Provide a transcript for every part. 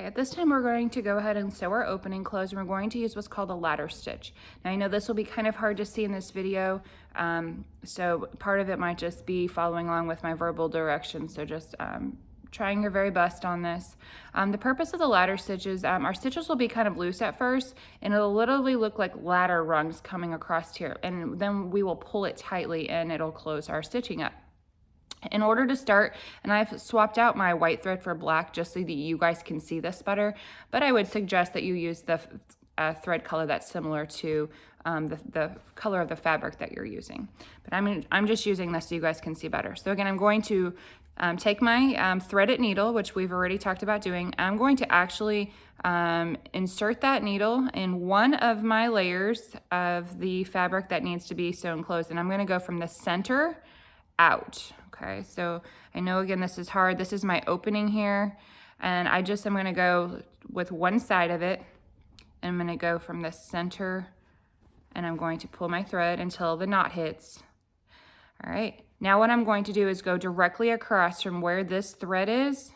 Okay, at this time we're going to go ahead and sew our opening closed, and we're going to use what's called a ladder stitch. Now I know this will be kind of hard to see in this video, so part of it might just be following along with my verbal directions, so just trying your very best on this. The purpose of the ladder stitches, our stitches will be kind of loose at first, and it'll literally look like ladder rungs coming across here, and then we will pull it tightly and it'll close our stitching up. In order to start, and I've swapped out my white thread for black just so that you guys can see this better, but I would suggest that you use the thread color that's similar to the color of the fabric that you're using. But I'm just using this so you guys can see better. So again, I'm going to take my threaded needle, which we've already talked about doing. I'm going to actually insert that needle in one of my layers of the fabric that needs to be sewn closed, and I'm going to go from the center out. Okay, so I know again this is hard. This is my opening here, and I'm going to go with one side of it, and I'm going to go from the center, and I'm going to pull my thread until the knot hits. All right, now what I'm going to do is go directly across from where this thread is.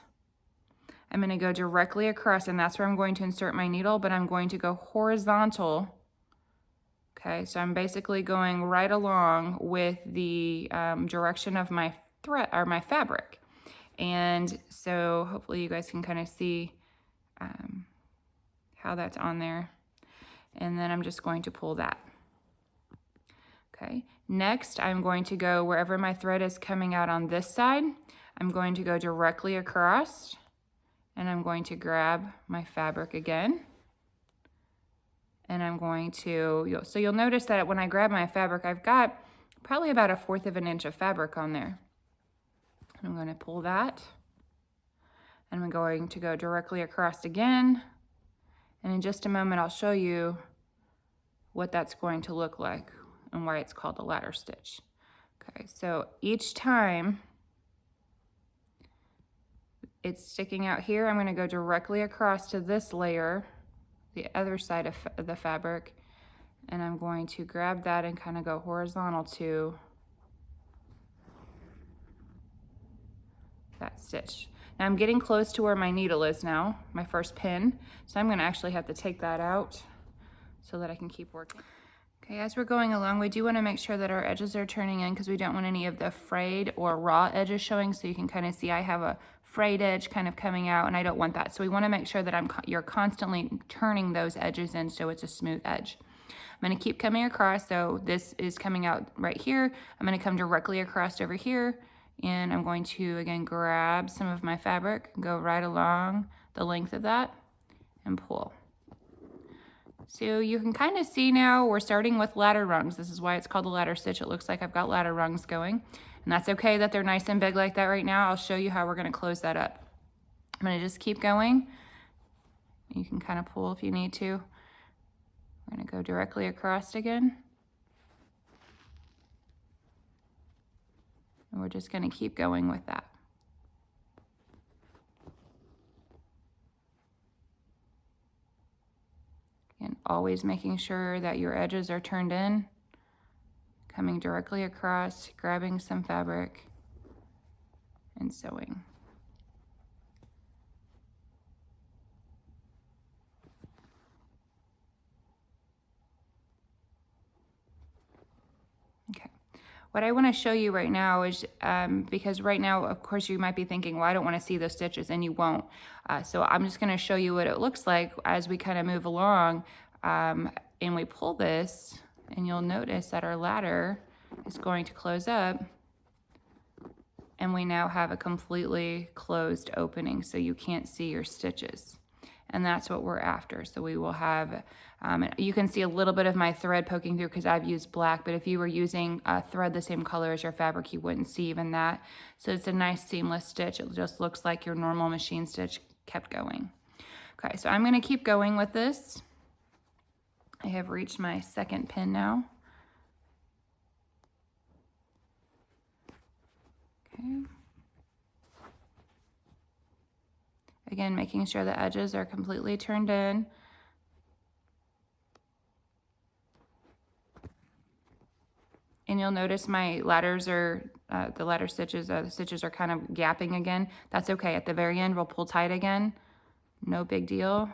I'm going to go directly across, and that's where I'm going to insert my needle, but I'm going to go horizontal. Okay, so I'm basically going right along with the direction of my thread or my fabric. And so hopefully you guys can kind of see how that's on there. And then I'm just going to pull that. Okay, next I'm going to go wherever my thread is coming out on this side. I'm going to go directly across, and I'm going to grab my fabric again. And I'm going to, so you'll notice that when I grab my fabric, I've got probably about 1/4 of an inch of fabric on there. I'm going to pull that, and I'm going to go directly across again. And in just a moment, I'll show you what that's going to look like and why it's called a ladder stitch. Okay, so each time it's sticking out here, I'm going to go directly across to this layer, the other side of the fabric, and I'm going to grab that and kind of go horizontal to that stitch. Now I'm getting close to where my needle is now, my first pin, so I'm going to actually have to take that out so that I can keep working. Okay, as we're going along, we do want to make sure that our edges are turning in because we don't want any of the frayed or raw edges showing, so you can kind of see I have a frayed edge kind of coming out, and I don't want that. So we want to make sure that you're constantly turning those edges in so it's a smooth edge. I'm going to keep coming across, so this is coming out right here. I'm going to come directly across over here, and I'm going to again grab some of my fabric, go right along the length of that, and pull. So you can kind of see now we're starting with ladder rungs. This is why it's called a ladder stitch. It looks like I've got ladder rungs going, and that's okay that they're nice and big like that right now. I'll show you how we're going to close that up. I'm going to just keep going. You can kind of pull if you need to. We're going to go directly across again. And we're just going to keep going with that. And always making sure that your edges are turned in, coming directly across, grabbing some fabric, and sewing. Okay. What I want to show you right now is, because right now, of course, you might be thinking, well, I don't want to see those stitches, and you won't. So I'm just going to show you what it looks like as we kind of move along, and we pull this, and you'll notice that our ladder is going to close up, and we now have a completely closed opening, so you can't see your stitches. And that's what we're after. So we will have, you can see a little bit of my thread poking through because I've used black, but if you were using a thread the same color as your fabric, you wouldn't see even that. So it's a nice seamless stitch. It just looks like your normal machine stitch kept going. Okay, so I'm gonna keep going with this. I have reached my second pin now. Okay. Again, making sure the edges are completely turned in. And you'll notice my ladders are, the ladder stitches, the stitches are kind of gapping again. That's okay. At the very end, we'll pull tight again. No big deal.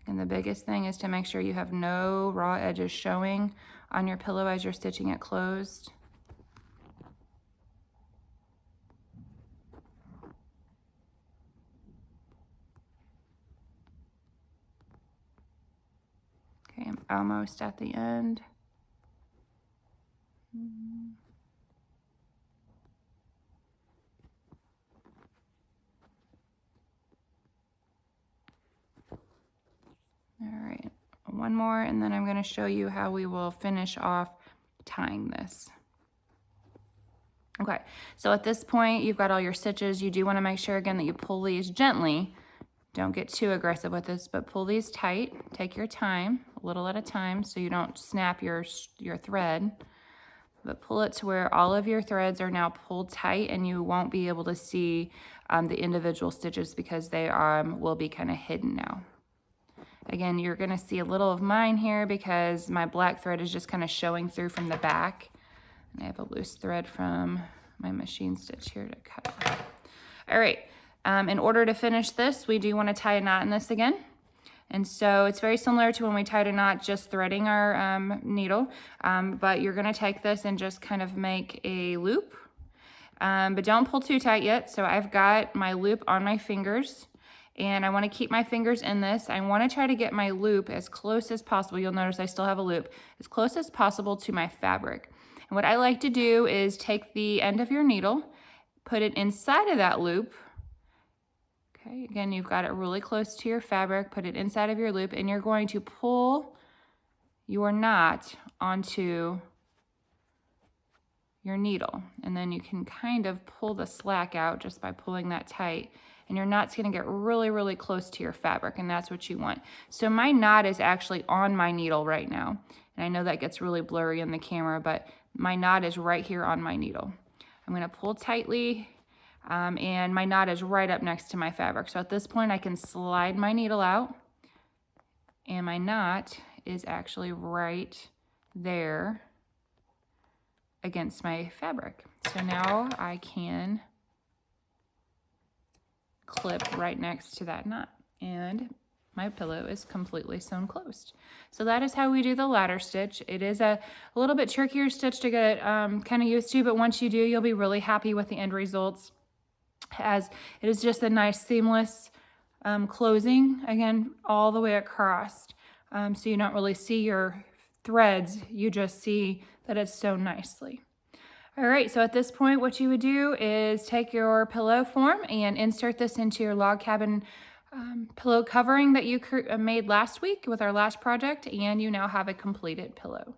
And the biggest thing is to make sure you have no raw edges showing on your pillow as you're stitching it closed. Okay, I'm almost at the end. All right, one more, and then I'm going to show you how we will finish off tying this. Okay, so at this point, you've got all your stitches. You do want to make sure, again, that you pull these gently. Don't get too aggressive with this, but pull these tight. Take your time, a little at a time, so you don't snap your thread. But pull it to where all of your threads are now pulled tight, and you won't be able to see the individual stitches because they will be kind of hidden now. Again, you're going to see a little of mine here because my black thread is just kind of showing through from the back. And I have a loose thread from my machine stitch here to cut it. All right, in order to finish this, we do want to tie a knot in this again. And so it's very similar to when we tied a knot just threading our needle, but you're going to take this and just kind of make a loop. But don't pull too tight yet. So I've got my loop on my fingers. And I want to keep my fingers in this. I want to try to get my loop as close as possible. You'll notice I still have a loop. As close as possible to my fabric. And what I like to do is take the end of your needle, put it inside of that loop. Okay, again, you've got it really close to your fabric. Put it inside of your loop, and you're going to pull your knot onto your needle. And then you can kind of pull the slack out just by pulling that tight. And your knot's gonna get really, really close to your fabric, and that's what you want. So my knot is actually on my needle right now. And I know that gets really blurry in the camera, but my knot is right here on my needle. I'm gonna pull tightly, and my knot is right up next to my fabric. So at this point, I can slide my needle out, and my knot is actually right there against my fabric. So now I can clip right next to that knot, and my pillow is completely sewn closed. So that is how we do the ladder stitch. It is a little bit trickier stitch to get kind of used to, but once you do, you'll be really happy with the end results, as it is just a nice seamless closing, again, all the way across. So you don't really see your threads, you just see that it's sewn nicely. All right, so at this point, what you would do is take your pillow form and insert this into your log cabin pillow covering that you made last week with our last project, and you now have a completed pillow.